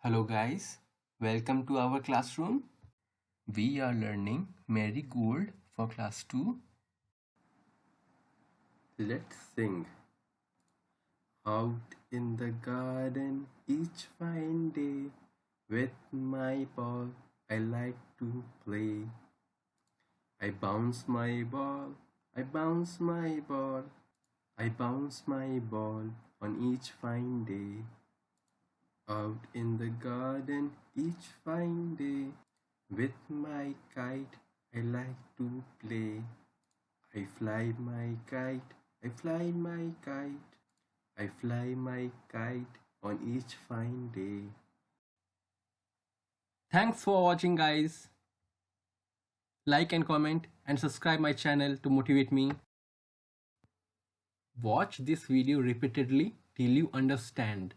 Hello guys, welcome to our classroom. We are learning Marigold for class 2. Let's sing. Out in the garden each fine day, with my ball I like to play. I bounce my ball, I bounce my ball, I bounce my ball on each fine day. Out in the garden each fine day, with my kite I like to play. I fly my kite, I fly my kite, I fly my kite on each fine day. Thanks for watching guys. Like and comment and subscribe my channel to motivate me. Watch this video repeatedly till you understand.